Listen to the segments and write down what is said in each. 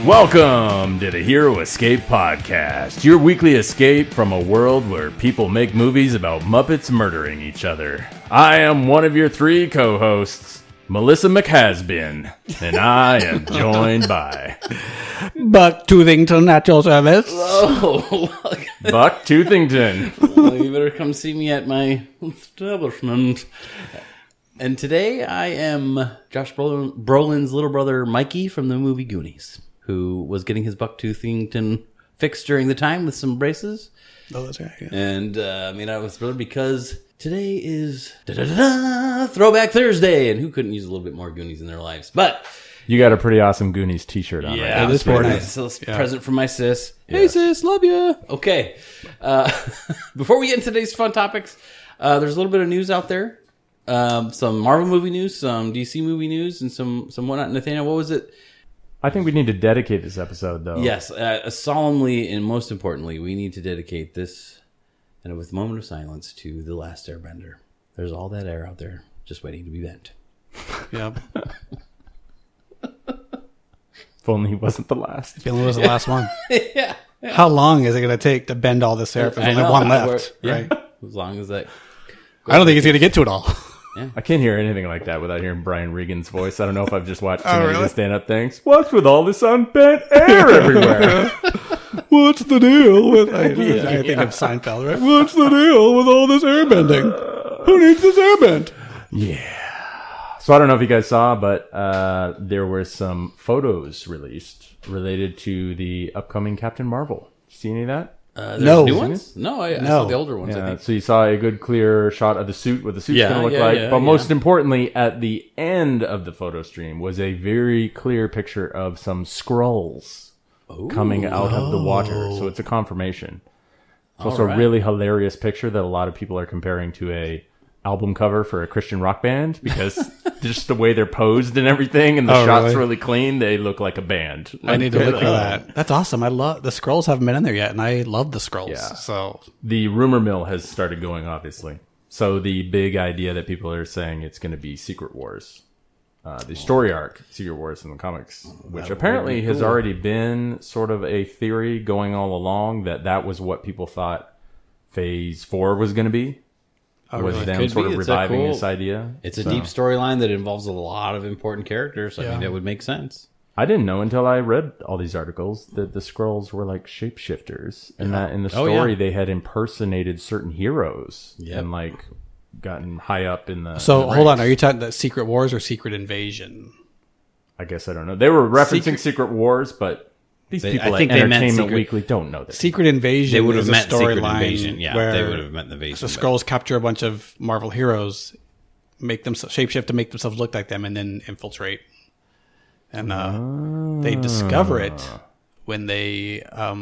Welcome to the Hero Escape Podcast, your weekly escape from a world where people make movies about Muppets murdering each other. I am one of your three co-hosts, Melissa McHasbin, and I am joined by... Buck Toothington at your service. Oh, Buck Toothington. well, you better come see me at my establishment. And today I am Josh Brolin's little brother Mikey from the movie Goonies, who was getting his Buck Toothington fixed during the time with some braces. Oh, that's right. Yeah. And I was thrilled because today is Throwback Thursday, and who couldn't use a little bit more Goonies in their lives? But You got a pretty awesome Goonies t-shirt on, yeah, right? it is pretty pretty nice. nice. So it's a Yeah. present from my sis. Yeah. Hey sis, love you. Okay, before we get into today's fun topics, there's a little bit of news out there. Some Marvel movie news, some DC movie news, and some whatnot. Nathaniel, what was it? I think we need to dedicate this episode, though. Yes, solemnly and most importantly, we need to dedicate this, and with a moment of silence, to The Last Airbender. There's all that air out there just waiting to be bent. Yeah. If only he wasn't the last. Feeling was the last one. Yeah. How long is it going to take to bend all this hair if there's only one left? Yeah. Right. As long as that. I don't think he's going to get to it all. I can't hear anything like that without hearing Brian Regan's voice. I don't know if I've just watched too Oh, many really? of the stand-up things. What's with all this unbent air everywhere? What's the deal with... I think of Seinfeld, right? What's the deal with all this hair bending? Who needs this hair bent? Yeah. So I don't know if you guys saw, but there were some photos released related to the upcoming Captain Marvel. See any of that? There's No. new ones? No, I saw the older ones, I Yeah, think. so you saw a good clear shot of the suit, what the suit's Yeah, going to look yeah, like. yeah, but yeah. most importantly, at the end of the photo stream was a very clear picture of some Skrulls coming out of the water. So it's a confirmation. It's also All right. a really hilarious picture that a lot of people are comparing to a album cover for a Christian rock band because just the way they're posed and everything and the Oh, shots really? really clean, they look like a band. I need to look for that. That's awesome. I love... The Skrulls haven't been in there yet, and I love the Skrulls. Yeah. So... The rumor mill has started going, obviously. So the big idea that people are saying it's going to be Secret Wars. The story arc, Secret Wars in the comics, which apparently has already been sort of a theory going all along that was what people thought Phase 4 was going to be. Was really? them Could sort be. of It's a reviving cool- this idea. It's a So- deep storyline that involves a lot of important characters. I Yeah. mean, that would make sense. I didn't know until I read all these articles that the Skrulls were like shapeshifters, and that in the Oh, yeah. story they had impersonated certain heroes Yep. and like gotten high up in the. So, in the hold on. ranks. Are you talking the Secret Wars or Secret Invasion? I guess I don't know. They were referencing Secret Wars, but these people I think at they meant Entertainment Secret- Weekly don't know that. Secret Invasion They would have is a meant Secret storyline Invasion. Yeah, where they would have meant the invasion. the but- Skrulls capture a bunch of Marvel heroes, make them shapeshift to make themselves look like them, and then infiltrate. And they discover it when they are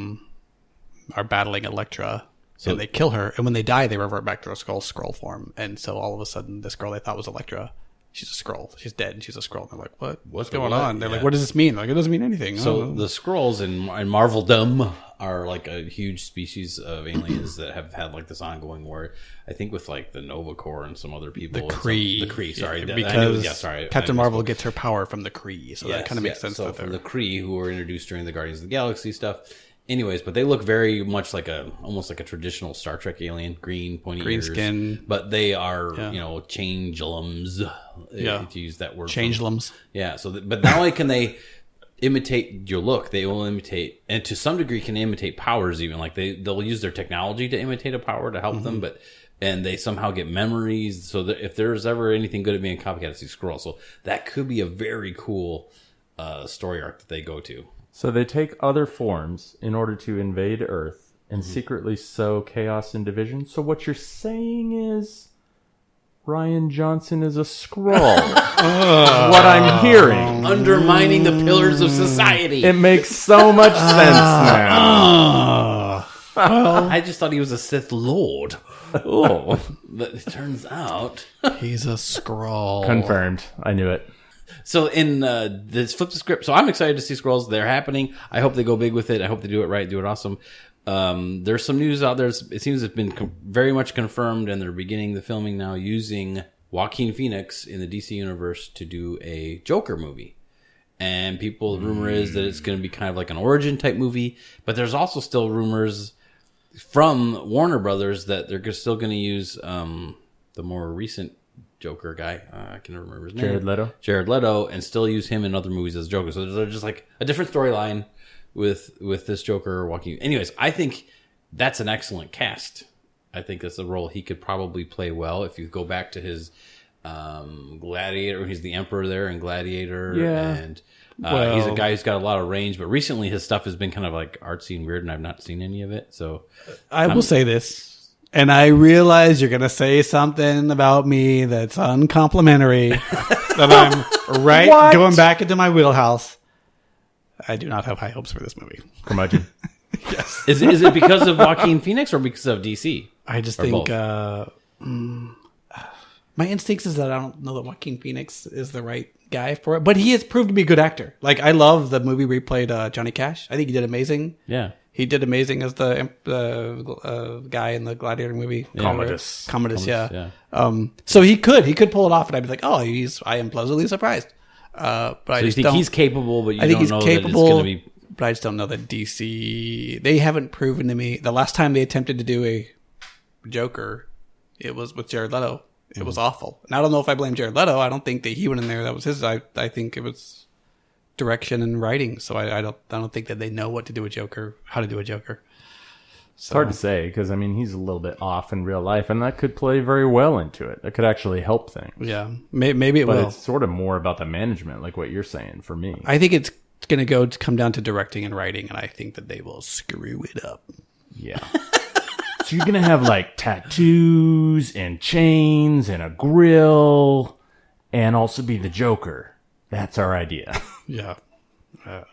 battling Elektra, and they kill her. And when they die, they revert back to their Skrull form. And so all of a sudden, this girl they thought was Elektra, she's a Skrull. She's dead, and she's a Skrull. And they're like, What's going what? on? They're like, Yeah. what does this mean? Like, it doesn't mean anything. So the Skrulls in Marveldom are like a huge species of aliens that have had like this ongoing war. I think with like the Nova Corps and some other people. the and some- Kree. The Kree, sorry. Yeah, I because knew- sorry. Captain I Marvel misspoke. gets her power from the Kree. So that Yes, kind of makes yeah. sense. So that from they're- the Kree, who were introduced during the Guardians of the Galaxy stuff. Anyways, but they look very much like almost like a traditional Star Trek alien, green, pointy Green ears. skin. But they are, Yeah. changelums. Yeah. To use that word. Changelums. Yeah. So, but not only can they imitate your look, they will imitate, and to some degree can imitate powers. Even like they'll use their technology to imitate a power to help them, and they somehow get memories. So that if there's ever anything good at being a copycat, it's these Skrulls. So that could be a very cool story arc that they go to. So they take other forms in order to invade Earth and secretly sow chaos and division. So what you're saying is Ryan Johnson is a Skrull. Is what I'm hearing. Undermining the pillars of society. It makes so much sense now. I just thought he was a Sith Lord. Oh, but it turns out. He's a Skrull. Confirmed. I knew it. So in this flip the script. So I'm excited to see Skrulls. They're happening. I hope they go big with it. I hope they do it right, do it awesome. There's some news out there. It seems it's been very much confirmed, and they're beginning the filming now using Joaquin Phoenix in the DC universe to do a Joker movie. and the rumor is that it's going to be kind of like an origin type movie. But there's also still rumors from Warner Brothers that they're still going to use the more recent Joker guy. I can't remember his name. Jared Leto, and still use him in other movies as Joker. So there's just like a different storyline with this Joker walking. Anyways, I think that's an excellent cast. I think that's a role he could probably play well if you go back to his Gladiator. He's the Emperor there in Gladiator, and he's a guy who's got a lot of range. But recently, his stuff has been kind of like artsy and weird, and I've not seen any of it. So I will say this, and I realize you're going to say something about me that's uncomplimentary. that I'm going back into my wheelhouse. I do not have high hopes for this movie. Curmudgeon. Yes. Is it because of Joaquin Phoenix or because of DC? I just think my instincts is that I don't know that Joaquin Phoenix is the right guy for it, but he has proved to be a good actor. Like, I love the movie where he played Johnny Cash. I think he did amazing. Yeah. He did amazing as the guy in the Gladiator movie. Commodus, yeah. So he could pull it off, and I'd be like, oh, I am pleasantly surprised. But so you think he's capable, but I think he's capable, that it's going to be... But I just don't know that DC... They haven't proven to me... The last time they attempted to do a Joker, it was with Jared Leto. It was awful. And I don't know if I blame Jared Leto. I don't think that he went in there. That was his... I think it was direction and writing. So I don't think that they know what to do with Joker, how to do a Joker. So, it's hard to say because, I mean, he's a little bit off in real life, and that could play very well into it. That could actually help things. Yeah, maybe it will. But it's sort of more about the management, like what you're saying, for me. I think it's going to come down to directing and writing, and I think that they will screw it up. Yeah. So you're going to have, like, tattoos and chains and a grill and also be the Joker. That's our idea. Yeah.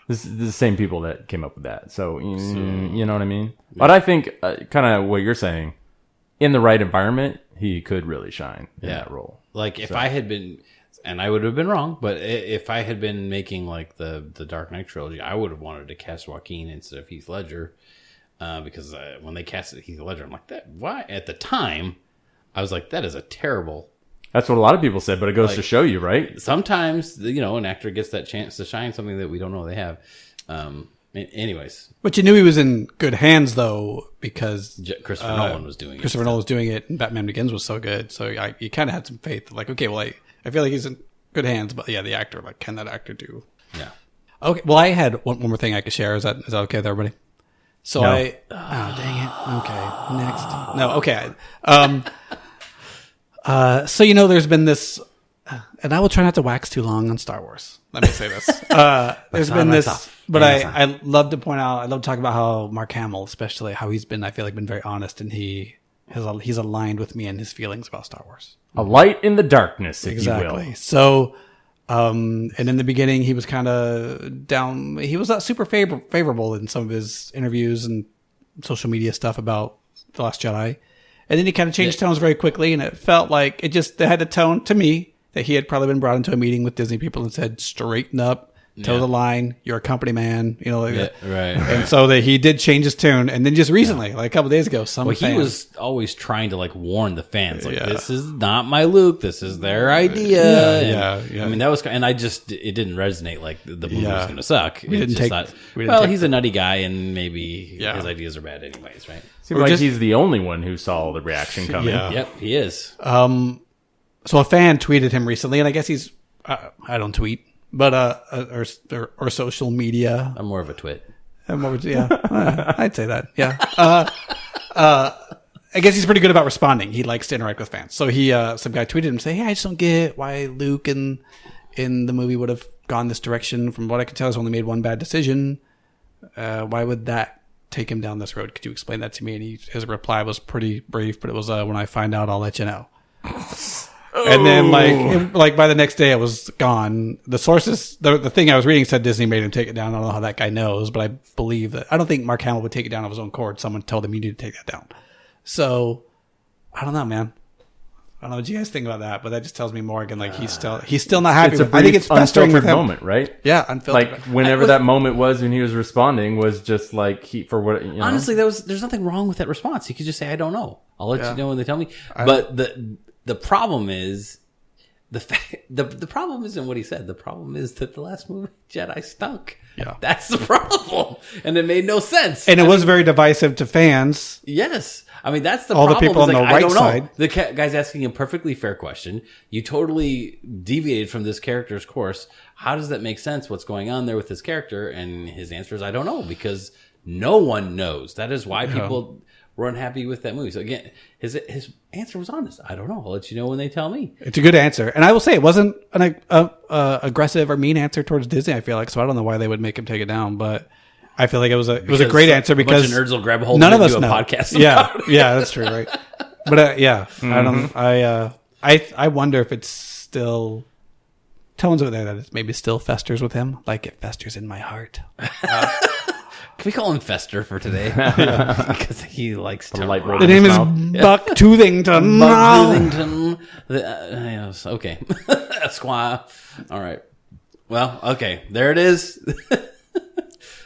This is the same people that came up with that. So you know what I mean? Yeah. But I think kind of what you're saying, in the right environment, he could really shine in that role. Like if I had been, and I would have been wrong, but if I had been making like the Dark Knight trilogy, I would have wanted to cast Joaquin instead of Heath Ledger. Because when they casted Heath Ledger, I'm like, that. Why? At the time, I was like, that is a terrible... That's what a lot of people said, but it goes to show you, right? Sometimes, an actor gets that chance to shine something that we don't know they have. Anyways. But you knew he was in good hands, though, because... Christopher Nolan was doing it. Christopher Nolan was doing it, and Batman Begins was so good. So you kind of had some faith. Like, okay, well, I feel like he's in good hands, but yeah, the actor, like, can that actor do? Yeah. Okay, well, I had one more thing I could share. Is that okay with everybody? So no. Oh, dang it. Okay, next. No, okay. So, there's been this, and I will try not to wax too long on Star Wars. Let me say this. There's been this, but I love to point out, I love to talk about how Mark Hamill, especially how he's been, I feel like been very honest, and he's aligned with me and his feelings about Star Wars. A light in the darkness, if you will. So, and in the beginning, he was kind of down. He was not super favorable in some of his interviews and social media stuff about The Last Jedi. And then he kind of changed tones very quickly, and it felt like it had a tone to me that he had probably been brought into a meeting with Disney people and said, straighten up, toe the line, you're a company man, like that. Right. And so that he did change his tune. And then just recently, like a couple of days ago, he was always trying to like warn the fans, like, this is not my Luke, this is their idea. Yeah. I mean, that was, and it didn't resonate like the movie was going to suck. He's a nutty guy, and maybe his ideas are bad anyways, right? Seems like he's the only one who saw the reaction coming. Yeah. Yep, he is. So a fan tweeted him recently, and I guess he's, I don't tweet, but, or social media. I'm more of a twit. I'd say that. Yeah. I guess he's pretty good about responding. He likes to interact with fans. So some guy tweeted him saying, hey, I just don't get why Luke in the movie would have gone this direction. From what I can tell, he's only made one bad decision. Why would that take him down this road? Could you explain that to me? And his reply was pretty brief, but it was, when I find out, I'll let you know. And then like by the next day it was gone. The sources, the thing I was reading said Disney made him take it down. I don't know how that guy knows, but I believe that. I don't think Mark Hamill would take it down of his own accord. Someone told him you need to take that down. So I don't know, man. I don't know what you guys think about that, but that just tells me more again, like he's still not happy. I think it's unfiltered moment, right? Yeah, unfiltered. Like whenever that moment was when he was responding was just like honestly, there's nothing wrong with that response. He could just say, I don't know. I'll let you know when they tell me. But the problem is the problem isn't what he said. The problem is that the last movie Jedi stunk. Yeah. That's the problem, and it made no sense. And it was very divisive to fans. Yes. I mean, that's the All the problem. people on It's the I right don't know. side. The guy's asking a perfectly fair question. You totally deviated from this character's course. How does that make sense? What's going on there with this character? And his answer is, I don't know, because no one knows. That is why people were unhappy with that movie. So again, his answer was honest. I don't know. I'll let you know when they tell me. It's a good answer. And I will say it wasn't an aggressive or mean answer towards Disney, I feel like. So I don't know why they would make him take it down, but I feel like it was a great answer because a bunch of nerds will grab a hold none of of it us and do a know. podcast. Yeah, that's true, right? But I wonder if it's still tones over there that it maybe still festers with him, like it festers in my heart. Can we call him Fester for today? Because he likes to light rock. The name is Buck Toothington. Buck Toothington. Yes, okay. Esquire. All right. Well, okay. There it is.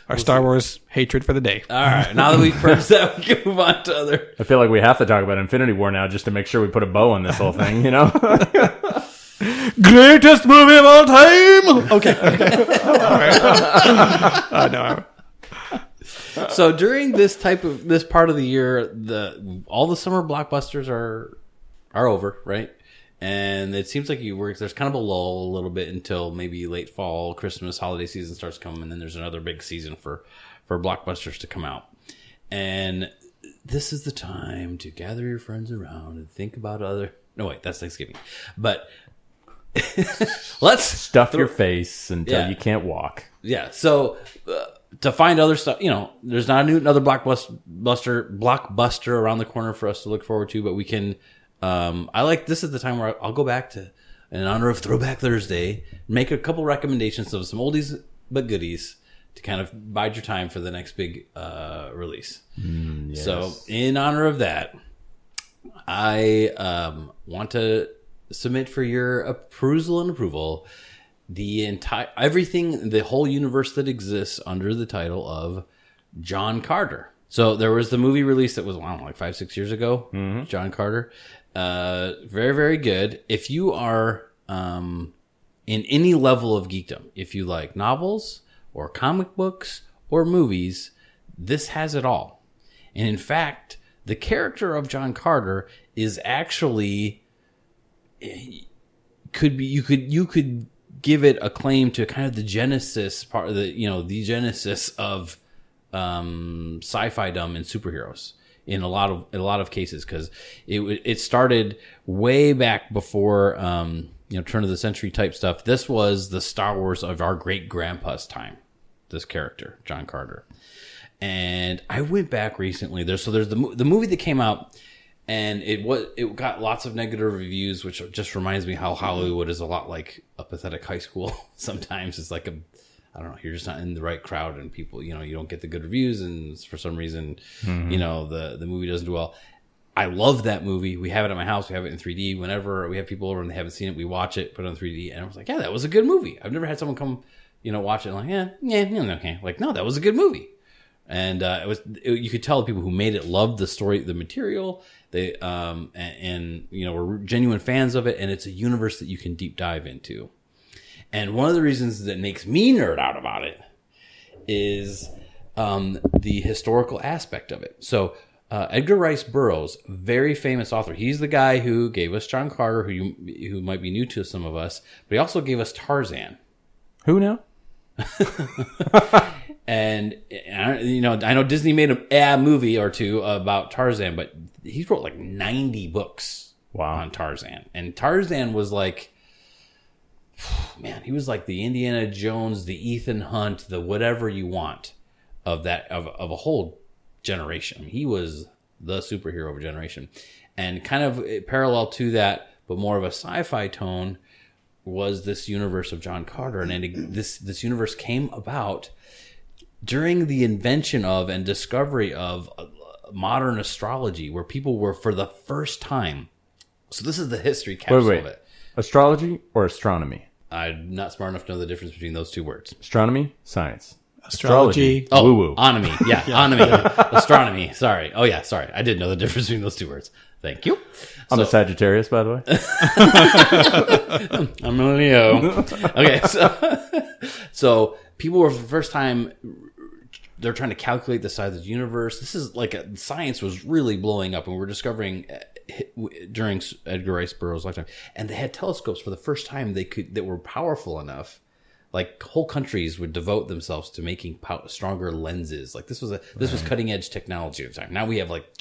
Our Star Wars hatred for the day. All right. Now that we've purged that, we can move on to other. I feel like we have to talk about Infinity War now just to make sure we put a bow on this whole thing, you know? Greatest movie of all time. Okay. No. So during this part of the year, all the summer blockbusters are over, right? And it seems like there's kind of a lull a little bit until maybe late fall, Christmas, holiday season starts coming, and then there's another big season for blockbusters to come out. And this is the time to gather your friends around and think about no, wait, that's Thanksgiving. But let's Stuff your face until you can't walk. Yeah. So to find other stuff, there's not another blockbuster around the corner for us to look forward to, but we can. This is the time where I'll go back to, in honor of Throwback Thursday, make a couple recommendations of some oldies but goodies to kind of bide your time for the next big release. Yes. So in honor of that, I want to submit for your perusal and approval the whole universe that exists under the title of John Carter. So there was the movie release that was, I don't know, like 5-6 years ago. Mm-hmm. John Carter. Very, very good. If you are in any level of geekdom, if you like novels or comic books or movies, this has it all. And in fact, the character of John Carter is actually you could give it a claim to kind of the genesis part of the genesis of sci-fi-dom and superheroes in a lot of cases, because it started way back before turn of the century type stuff. This was the Star Wars of our great grandpa's time, this character John Carter. And I went back recently. There's the movie that came out, and it got lots of negative reviews, which just reminds me how Hollywood is a lot like a pathetic high school. Sometimes it's like I don't know, you're just not in the right crowd, and people, you don't get the good reviews, and for some reason, the movie doesn't do well. I love that movie. We have it at my house. We have it in 3D. Whenever we have people over and they haven't seen it, we watch it, put it on 3D, and I was like, yeah, that was a good movie. I've never had someone come, watch it and like, okay. Like, no, that was a good movie. And you could tell the people who made it loved the story, the material. They were genuine fans of it, and it's a universe that you can deep dive into. And one of the reasons that makes me nerd out about it is the historical aspect of it. So Edgar Rice Burroughs, very famous author. He's the guy who gave us John Carter, who might be new to some of us, but he also gave us Tarzan. Who now? And I know Disney made a movie or two about Tarzan, but he wrote like 90 books on Tarzan. And Tarzan was like, man, he was like the Indiana Jones, the Ethan Hunt, the whatever you want of a whole generation. I mean, he was the superhero of a generation. And kind of parallel to that, but more of a sci-fi tone, was this universe of John Carter. And this universe came about during the invention of and discovery of modern astrology, where people were for the first time. So this is the history capsule of it. Astrology or astronomy? I'm not smart enough to know the difference between those two words. Astronomy, science. Astrology. Oh, woo-woo. Onomy. Yeah, onomy. Astronomy. Sorry. Oh, yeah, sorry. I didn't know the difference between those two words. Thank you. I'm a Sagittarius, by the way. I'm a Leo. Okay, so people were for the first time, they're trying to calculate the size of the universe. This is like science was really blowing up, and we were discovering during Edgar Rice Burroughs' lifetime, and they had telescopes for the first time that were powerful enough. Like whole countries would devote themselves to making stronger lenses. Like this was cutting edge technology at the time. Now we have like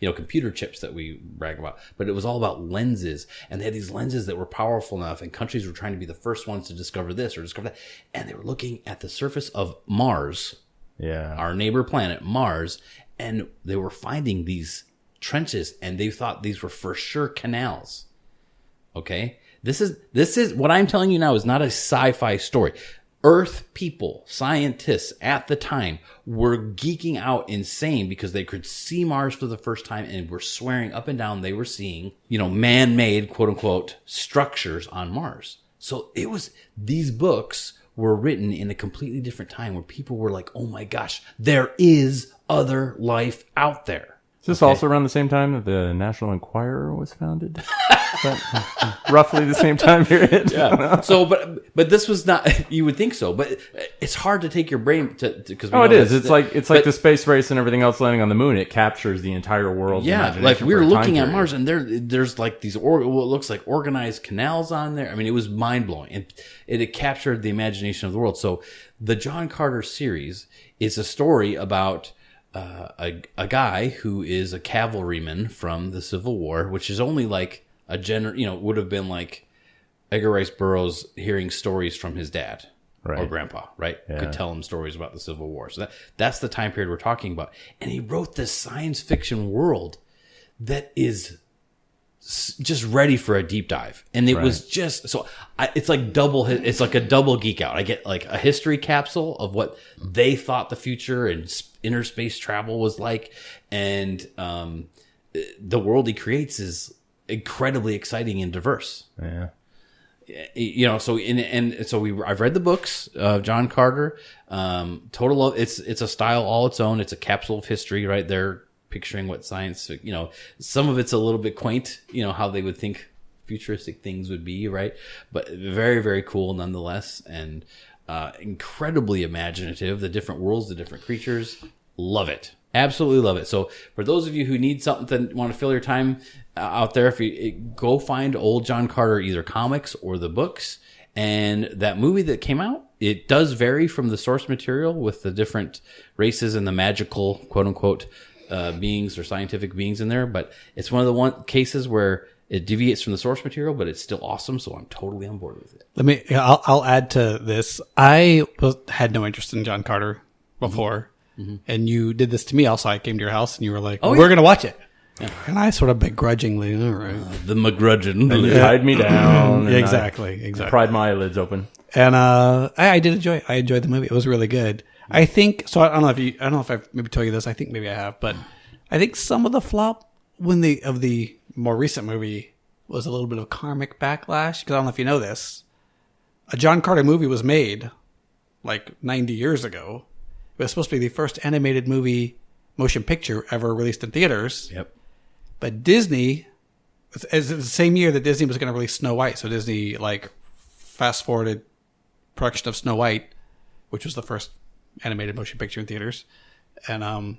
computer chips that we brag about, but it was all about lenses. And they had these lenses that were powerful enough, and countries were trying to be the first ones to discover this or discover that. And they were looking at the surface of Mars, our neighbor planet Mars, and they were finding these trenches, and they thought these were for sure canals. Okay. This is what I'm telling you now is not a sci-fi story. Earth people, scientists at the time were geeking out insane because they could see Mars for the first time and were swearing up and down they were seeing, man-made, quote unquote, structures on Mars. So these books were written in a completely different time where people were like, oh my gosh, there is other life out there. Is this also around the same time that the National Enquirer was founded? Is that roughly the same time period? Yeah. So, but this was not. You would think so, but it's hard to take your brain because. Oh, it is. It's like the space race and everything else landing on the moon. It captures the entire world. Yeah, like we were looking at Mars, and there's like these what looks like organized canals on there. I mean, it was mind blowing, and it captured the imagination of the world. So, the John Carter series is a story about. A guy who is a cavalryman from the Civil War, which is only like would have been like Edgar Rice Burroughs hearing stories from his dad or grandpa, right? Yeah. Could tell him stories about the Civil War. So that's the time period we're talking about. And he wrote this science fiction world that is just ready for a deep dive. And it was just it's like a double geek out. I get like a history capsule of what they thought the future and inner space travel was like, and the world he creates is incredibly exciting and diverse. Yeah. So I've read the books of John Carter. It's a style all its own. It's a capsule of history right there. Picturing what science, some of it's a little bit quaint, how they would think futuristic things would be, right? But very, very cool nonetheless, and incredibly imaginative. The different worlds, the different creatures, love it, absolutely love it. So for those of you who need something, want to fill your time out there, if you go find old John Carter, either comics or the books, and that movie that came out, it does vary from the source material with the different races and the magical, quote unquote, beings or scientific beings in there, but it's one of the cases where it deviates from the source material, but it's still awesome. So I'm totally on board with it. I'll add to this. I had no interest in John Carter before, and you did this to me. Also, I came to your house and you were like, we're going to watch it. Yeah. And I sort of begrudgingly, all right. The begrudging. And you tied me down. And exactly. Pried my eyelids open. And I did enjoy it. I enjoyed the movie. It was really good. I think so. I don't know if I've maybe told you this. I think maybe I have, but I think some of the flop of the more recent movie was a little bit of karmic backlash. Because I don't know if you know this, a John Carter movie was made like 90 years ago. It was supposed to be the first animated motion picture ever released in theaters. Yep. But Disney, as the same year that Disney was going to release Snow White, so Disney fast forwarded production of Snow White, which was the first animated motion picture in theaters, and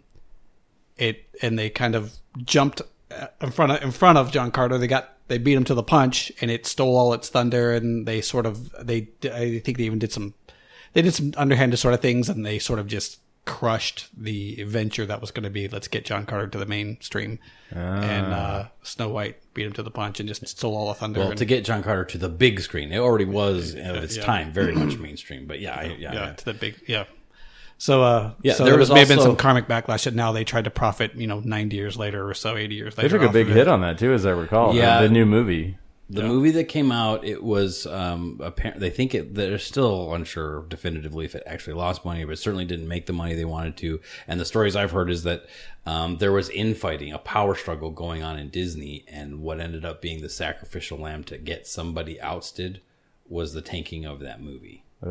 they kind of jumped in front of John Carter. They beat him to the punch, and it stole all its thunder. And I think they even did some underhanded sort of things, and they sort of just crushed the venture that was going to be, let's get John Carter to the mainstream. And Snow White beat him to the punch and just stole all the thunder. Well, to get John Carter to the big screen, it already was of its time very much mainstream. But to the big So, so there may have been some karmic backlash that now they tried to profit, 90 years later or so, 80 years later. They took a big hit on that too, as I recall. Yeah. The new movie. The movie that came out, it was they think they're still unsure definitively if it actually lost money, but it certainly didn't make the money they wanted to. And the stories I've heard is that there was infighting, a power struggle going on in Disney, and what ended up being the sacrificial lamb to get somebody ousted was the tanking of that movie. Oh.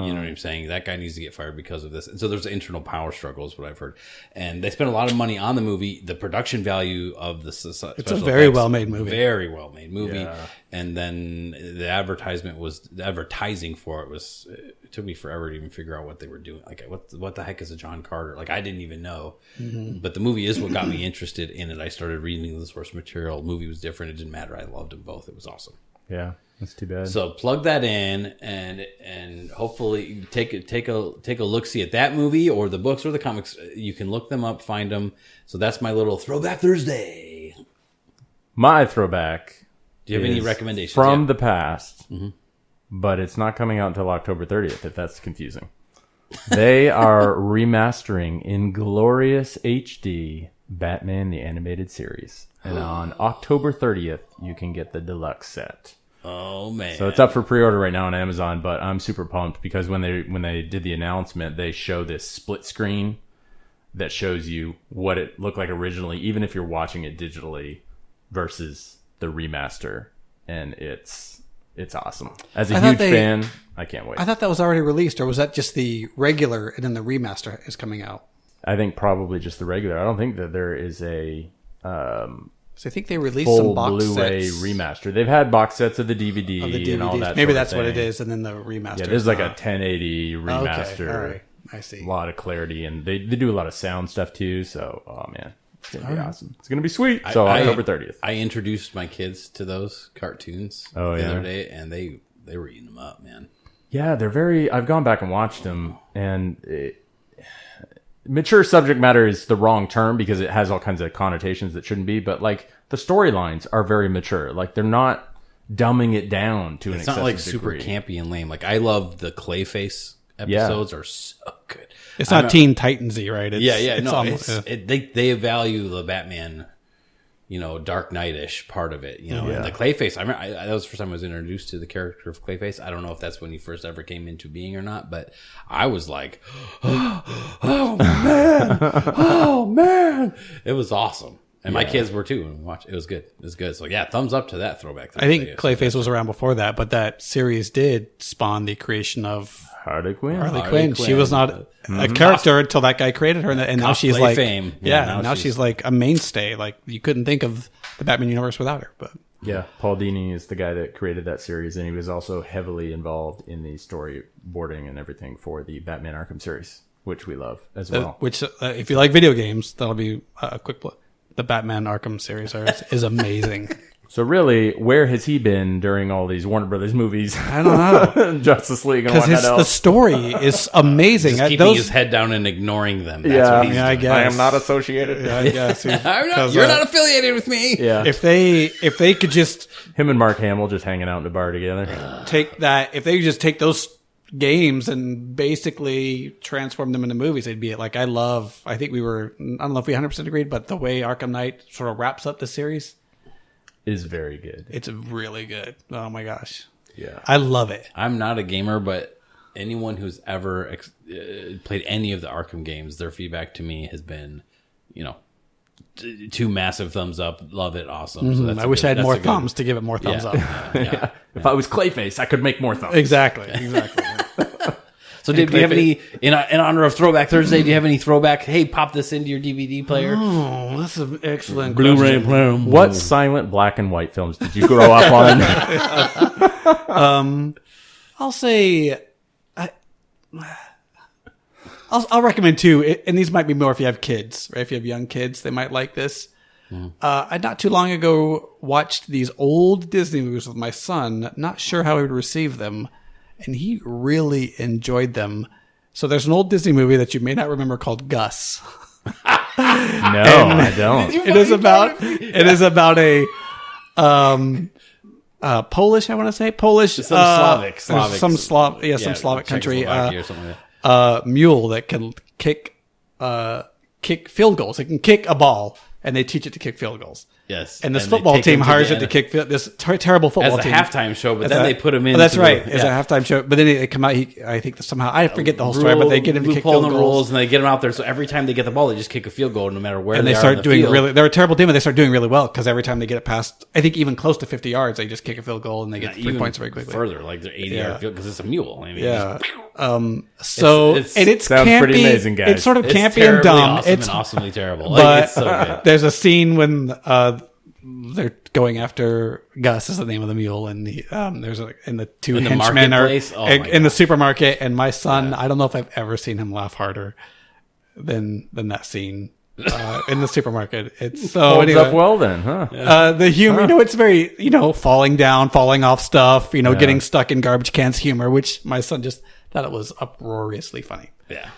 You know what I'm saying? That guy needs to get fired because of this. And so there's internal power struggle is what I've heard. And they spent a lot of money on the movie. The production value of the It's a very well-made movie. Very well-made movie. Yeah. And then the advertising for it was, it took me forever to even figure out what they were doing. Like, what the heck is a John Carter? Like, I didn't even know. Mm-hmm. But the movie is what got me interested in it. I started reading the source material. The movie was different. It didn't matter. I loved them both. It was awesome. Yeah, that's too bad. So plug that in and hopefully take a look see at that movie or the books or the comics. You can look them up, find them. So that's my little Throwback Thursday. My throwback. Do you have any recommendations from yet? the past? Mm-hmm. But it's not coming out until October 30th. If that's confusing, they are remastering in glorious HD Batman the Animated Series, and on October 30th you can get the deluxe set. Oh man! So it's up for pre-order right now on Amazon, but I'm super pumped because when they did the announcement, they show this split screen that shows you what it looked like originally, even if you're watching it digitally, versus the remaster, and it's awesome. As a huge fan, I can't wait. I thought that was already released, or was that just the regular and then the remaster is coming out? I think probably just the regular. I don't think that there is a So I think they released full some box Blu-ray sets remaster. They've had box sets of the DVD, of the DVDs. and all that. Maybe sort that's of what it thing. is, and then the remaster. Yeah, there's like a 1080 remaster. Okay, all right, I see. A lot of clarity, and they do a lot of sound stuff too. So, oh man, it's gonna be awesome. It's gonna be sweet. So October 30th. I introduced my kids to those cartoons the other day, and they were eating them up, man. Yeah, they're very. I've gone back and watched them, and mature subject matter is the wrong term because it has all kinds of connotations that shouldn't be. But like the storylines are very mature. Like they're not dumbing it down to an It's excessive not like super degree. campy and lame. Like I love the Clayface episodes are so good. It's not Teen Titans-y, right? It's, They value the Batman, Dark Knight-ish part of it, And the Clayface. I remember that was the first time I was introduced to the character of Clayface. I don't know if that's when he first ever came into being or not, but I was like, oh man, it was awesome. And my kids were too. And it was good. It was good. So yeah, thumbs up to that throwback. I think Clayface was around before that, but that series did spawn the creation of Harley Quinn. Harley Quinn. She was not a character until that guy created her, and now she's like fame. Yeah, now she's like a mainstay. Like you couldn't think of the Batman universe without her. But yeah, Paul Dini is the guy that created that series, and he was also heavily involved in the storyboarding and everything for the Batman Arkham series, which we love as well. Which, if you like video games, that'll be a quick play. The Batman Arkham series is amazing. So really, where has he been during all these Warner Brothers movies? I don't know. Justice League and whatnot the story is amazing. Just keeping his head down and ignoring them. That's what he's doing. I guess. I am not associated. Yeah, I guess. You're not affiliated with me. Yeah. If they could just Him and Mark Hamill just hanging out in a bar together. take that, if they could just take those games and basically transform them into movies, they'd be like, I think I don't know if we 100% agreed, but the way Arkham Knight sort of wraps up the series Is very good. it's really good. Oh my gosh. Yeah. I love it. I'm not a gamer, but anyone who's ever played any of the Arkham games, their feedback to me has been, two massive thumbs up. Love it. Awesome. So I wish I had more thumbs to give it more thumbs up. Yeah. If I was Clayface, I could make more thumbs. Exactly. So, Dave, do you have any, in honor of Throwback Thursday, do you have any throwback? Hey, pop this into your DVD player. Oh, that's an excellent Blu-ray question. player. What silent black and white films did you grow up on? I'll say, I'll recommend two, and these might be more if you have kids, right? If you have young kids, they might like this. I not too long ago watched these old Disney movies with my son, not sure how he would receive them, and he really enjoyed them. So there's an old Disney movie that you may not remember called Gus. No, I don't. It is about a Polish, I want to say Polish, Some Slavic country, Czechoslovakia or something like that. mule that can kick field goals. It can kick a ball, and they teach it to kick field goals. Yes, And this they football take team him to hires the it to end kick this terrible as football a team. halftime show, but As then a- they put him in. Oh, that's to right. the- As a halftime show. But then they come out. I think that somehow, I forget the whole story, but they get him to kick loophole in field the goals. rules, and they get him out there. So every time they get the ball, they just kick a field goal, no matter where And they they are start on the doing field. really, they're a terrible team, and they start doing really well because every time they get it past, I think even close to 50 yards, they just kick a field goal and they get 3 Even points very quickly. further, like they're 80-yard field because it's a mule. I mean, Yeah. It's And it's sounds campy. pretty amazing, guys. It's sort of it's campy and terribly dumb. awesome It's and awesomely terrible. but Like, it's so good. there's a scene when they're going after Gus is the name of the mule, and there's and the two In the henchmen are marketplace? Oh, my in the supermarket. And my son, I don't know if I've ever seen him laugh harder than that scene in the supermarket. It's so Holds anyway. up well then, huh? The humor, it's very, falling down, falling off stuff, getting stuck in garbage cans humor, which my son just thought it was uproariously funny. Yeah.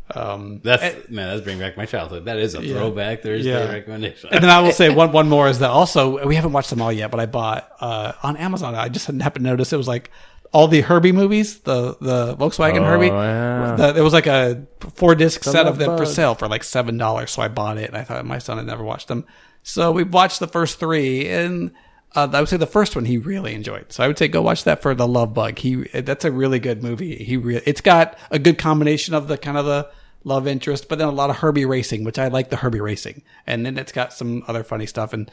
That's bringing back my childhood. That is a throwback Thursday recommendation. And then I will say one more is that also, we haven't watched them all yet, but I bought on Amazon. I just happened to notice it was like all the Herbie movies, the Volkswagen Herbie. Yeah. There was like a 4-disc set of them for Bug. sale for like $7. So I bought it, and I thought my son had never watched them. So we watched the first 3, and I would say the first one he really enjoyed. So I would say go watch that for The Love Bug. That's a really good movie. It's got a good combination of the kind of the love interest, but then a lot of Herbie racing, which I like the Herbie racing. And then it's got some other funny stuff and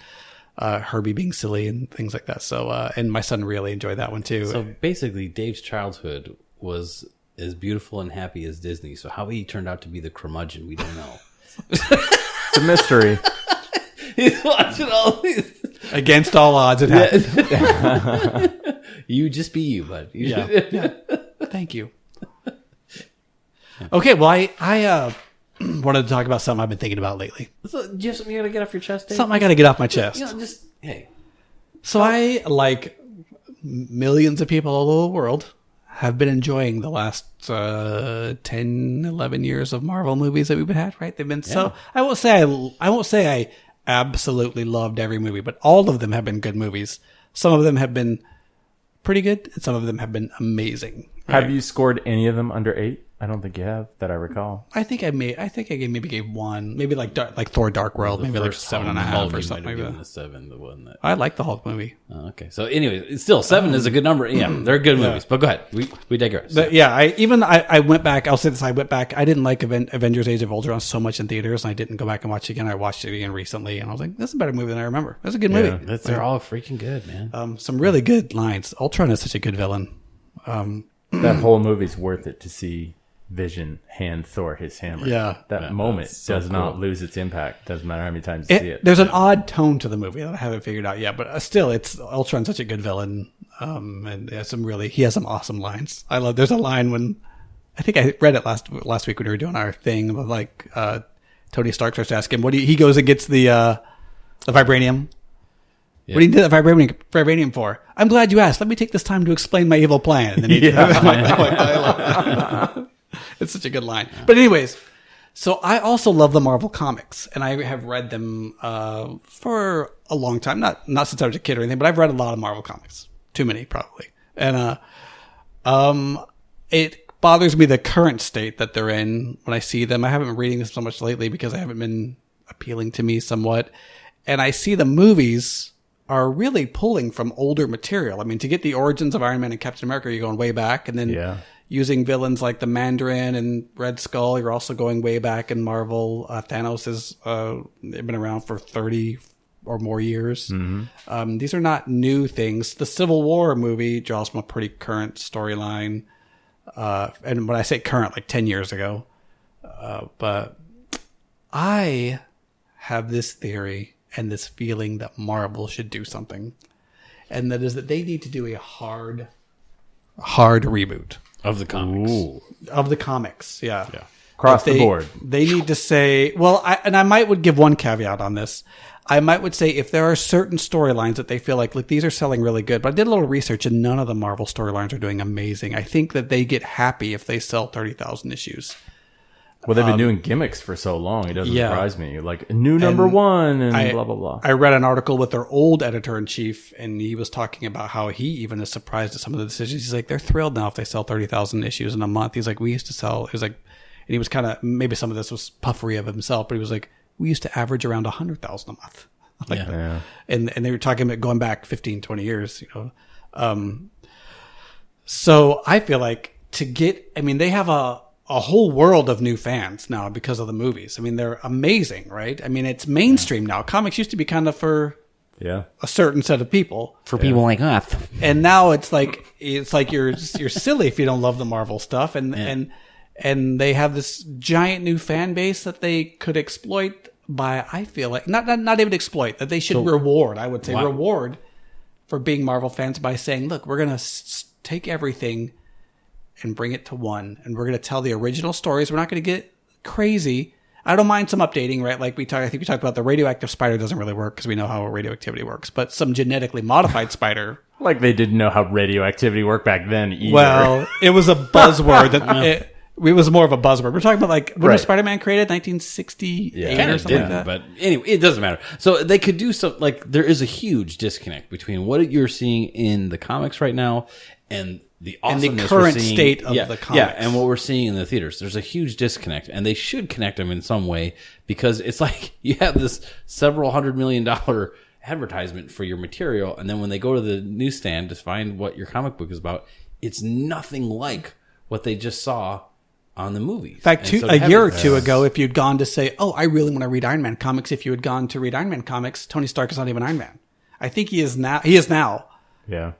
Herbie being silly and things like that. So, and my son really enjoyed that one too. So basically, Dave's childhood was as beautiful and happy as Disney. So how he turned out to be the curmudgeon, we don't know. It's a mystery. He's watching all these. Against all odds, it happened. You just be you, bud. Yeah. Thank you. Okay, well, I wanted to talk about something I've been thinking about lately. So, do you have something you got to get off your chest, Dave? Something I got to get off my chest. Just hey. So I, like millions of people all over the world, have been enjoying the last 10, 11 years of Marvel movies that we've had, right? They've been so... I won't say I absolutely loved every movie, but all of them have been good movies. Some of them have been pretty good, and some of them have been amazing. Have you scored any of them under 8? I don't think you have, that I recall. I think I maybe gave one, maybe like Thor: Dark World, maybe like 7.5 or something like that. The 7, the one that. I like the Hulk movie. Oh, okay, so anyway, it's still 7 is a good number. Yeah, they're good movies. But go ahead, we digress. But yeah, I went back. I'll say this: I went back. I didn't like Avengers: Age of Ultron so much in theaters, and I didn't go back and watch it again. I watched it again recently, and I was like, "This is a better movie than I remember. That's a good movie." They're all freaking good, man. Some really good lines. Ultron is such a good villain. That whole movie's worth it to see Vision hand Thor his hammer. Yeah. That moment so does not cool. lose its impact. Doesn't matter how many times you see it. There's an odd tone to the movie that I haven't figured out yet, but still, it's Ultron's such a good villain, and he has some awesome lines. There's a line when I think I read it last week when we were doing our thing of like Tony Stark starts to ask him he goes and gets the vibranium. Yeah. What do you need the vibranium for? I'm glad you asked. Let me take this time to explain my evil plan. And then he it's such a good line. But anyways, so I also love the Marvel comics, and I have read them for a long time. Not since I was a kid or anything, but I've read a lot of Marvel comics. Too many, probably. And it bothers me the current state that they're in when I see them. I haven't been reading them so much lately because they haven't been appealing to me somewhat. And I see the movies are really pulling from older material. I mean, to get the origins of Iron Man and Captain America, you're going way back. And then using villains like the Mandarin and Red Skull, you're also going way back in Marvel. Thanos has been around for 30 or more years. Mm-hmm. These are not new things. The Civil War movie draws from a pretty current storyline. And when I say current, like 10 years ago. But I have this theory and this feeling that Marvel should do something. And that is that they need to do a hard reboot. Of the comics. Ooh. Of the comics, yeah. Across the board. They need to say, I would give one caveat on this. I would say if there are certain storylines that they feel like, look, these are selling really good, but I did a little research and none of the Marvel storylines are doing amazing. I think that they get happy if they sell 30,000 issues. Well, they've been doing gimmicks for so long. It doesn't surprise me. Like new number one and blah, blah, blah. I read an article with their old editor-in-chief, and he was talking about how he even is surprised at some of the decisions. He's like, they're thrilled now if they sell 30,000 issues in a month. He's like, we used to sell, it was like, and he was kind of, maybe some of this was puffery of himself, but he was like, we used to average around 100,000 a month. And they were talking about going back 15, 20 years, so I feel like they have a whole world of new fans now because of the movies. I mean, they're amazing, right? I mean, it's mainstream now. Comics used to be kind of for a certain set of people. For people like us. And now it's like you're silly if you don't love the Marvel stuff. And they have this giant new fan base that they could exploit by, I feel like, not even exploit, that they should reward. I would say reward for being Marvel fans by saying, look, we're going to take everything and bring it to one, and we're going to tell the original stories. We're not going to get crazy. I don't mind some updating, right? Like I think we talked about the radioactive spider doesn't really work because we know how radioactivity works, but some genetically modified spider. Like they didn't know how radioactivity worked back then either. Well, it was a buzzword it was more of a buzzword. We're talking about like when was Spider-Man created, 1968 or something like that. But anyway, it doesn't matter. So they could do some, like, there is a huge disconnect between what you're seeing in the comics right now and the awesomeness and the current state of the comics. Yeah, and what we're seeing in the theaters. There's a huge disconnect, and they should connect them in some way, because it's like you have this several $100 million advertisement for your material, and then when they go to the newsstand to find what your comic book is about, it's nothing like what they just saw on the movies. In fact, a year or two ago, if you'd gone to say, oh, I really want to read Iron Man comics, if you had gone to read Iron Man comics, Tony Stark is not even Iron Man. I think he is now. Yeah.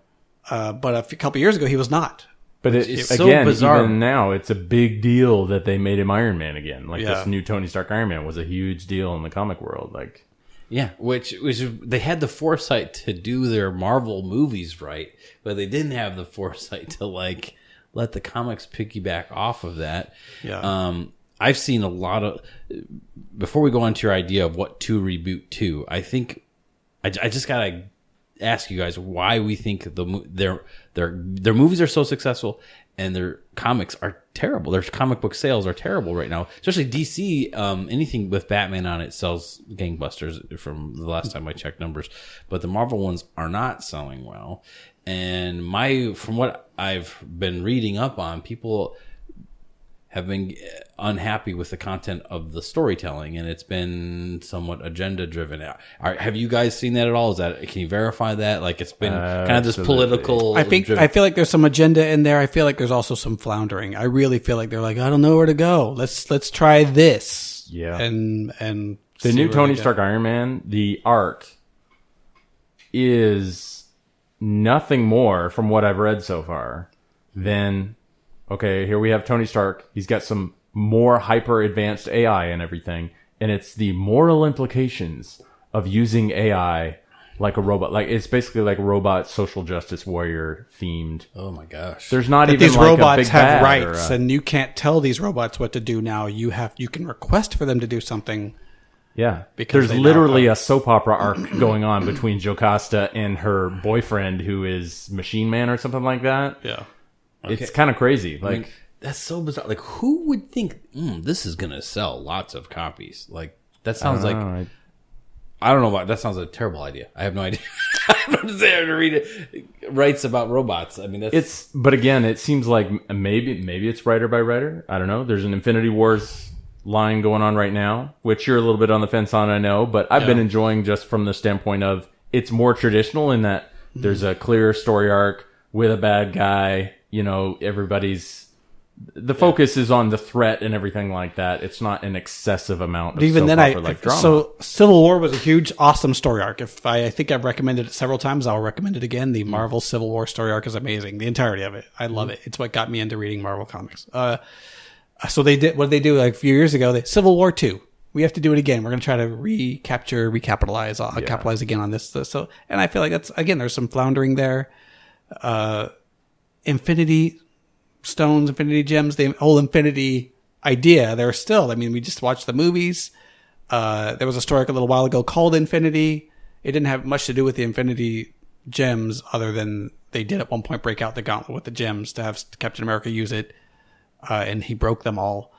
But a couple years ago, he was not. But it's again, so bizarre. Even now, it's a big deal that they made him Iron Man again. Like this new Tony Stark Iron Man was a huge deal in the comic world. Like, yeah, which they had the foresight to do their Marvel movies right, but they didn't have the foresight to like let the comics piggyback off of that. Yeah. I've seen a lot of. Before we go on to your idea of what to reboot to, I think I just gotta ask you guys why we think their movies are so successful and their comics are terrible. Their comic book sales are terrible right now, especially DC. Anything with Batman on it sells gangbusters from the last time I checked numbers, but the Marvel ones are not selling well. And from what I've been reading up on, people have been unhappy with the content of the storytelling, and it's been somewhat agenda driven. Have you guys seen that at all? Can you verify that? Like, it's been kind of this political. I feel like there's some agenda in there. I feel like there's also some floundering. I really feel like they're like, I don't know where to go. Let's try this. Yeah. And the new Tony Stark Iron Man, the art is nothing more, from what I've read so far, than, okay, here we have Tony Stark. He's got some more hyper advanced AI and everything. And it's the moral implications of using AI like a robot. Like, it's basically like robot social justice warrior themed. Oh my gosh. There's not even these like robots a big have bad rights, and you can't tell these robots what to do now. You can request for them to do something. Yeah, because there's literally a soap opera arc going on between Jocasta and her boyfriend, who is Machine Man or something like that. Yeah. Okay. It's kind of crazy. Like, I mean, that's so bizarre. Like, who would think this is going to sell lots of copies? Like, that sounds like I don't know why. That sounds like a terrible idea. I have no idea. I'm not there to read it. Writes about robots. I mean, but again, it seems like maybe it's writer by writer. I don't know. There's an Infinity Wars line going on right now, which you're a little bit on the fence on, I know, but I've been enjoying just from the standpoint of it's more traditional in that there's a clear story arc with a bad guy. You know, the focus is on the threat and everything like that. It's not an excessive amount of even soap then opera like drama. So Civil War was a huge, awesome story arc. I think I've recommended it several times. I'll recommend it again. The Marvel Civil War story arc is amazing. The entirety of it. I love it. It's what got me into reading Marvel comics. So what did they do like a few years ago? Civil War 2. We have to do it again. We're going to try to capitalize again on this. So, and I feel like there's some floundering there. Infinity Stones, Infinity Gems, the whole Infinity idea. We just watched the movies. There was a story a little while ago called Infinity. It didn't have much to do with the Infinity Gems other than they did at one point break out the gauntlet with the gems to have Captain America use it. And he broke them all.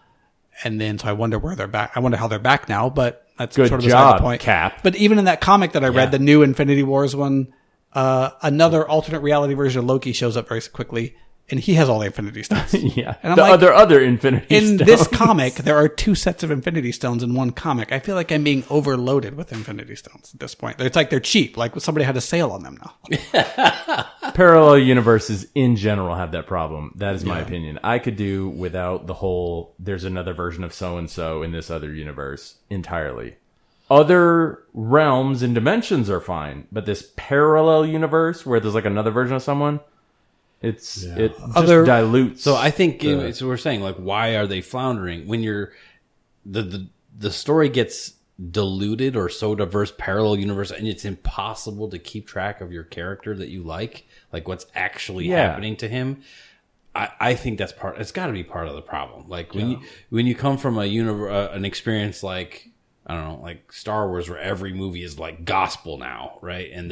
And then, so I wonder where they're back. I wonder how they're back now, but that's good sort of job, the point. Cap. But even in that comic that I read, the new Infinity Wars one, another alternate reality version of Loki shows up very quickly. and he has all the Infinity Stones. Yeah. And I'm like, other Infinity in Stones. this comic, there are 2 sets of Infinity Stones in one comic. I feel like I'm being overloaded with Infinity Stones at this point. It's like they're cheap. Like somebody had a sale on them now. Parallel universes in general have that problem. That is my opinion. I could do without the whole, there's another version of so-and-so in this other universe entirely. Other realms and dimensions are fine, but this parallel universe where there's like another version of someone, it just dilutes. So I think so we're saying, like, why are they floundering when you're the story gets diluted or so diverse, parallel universe, and it's impossible to keep track of your character that you like what's actually happening to him. I think that's it's got to be part of the problem. Like when you come from an experience like, I don't know, like Star Wars, where every movie is like gospel now, right? And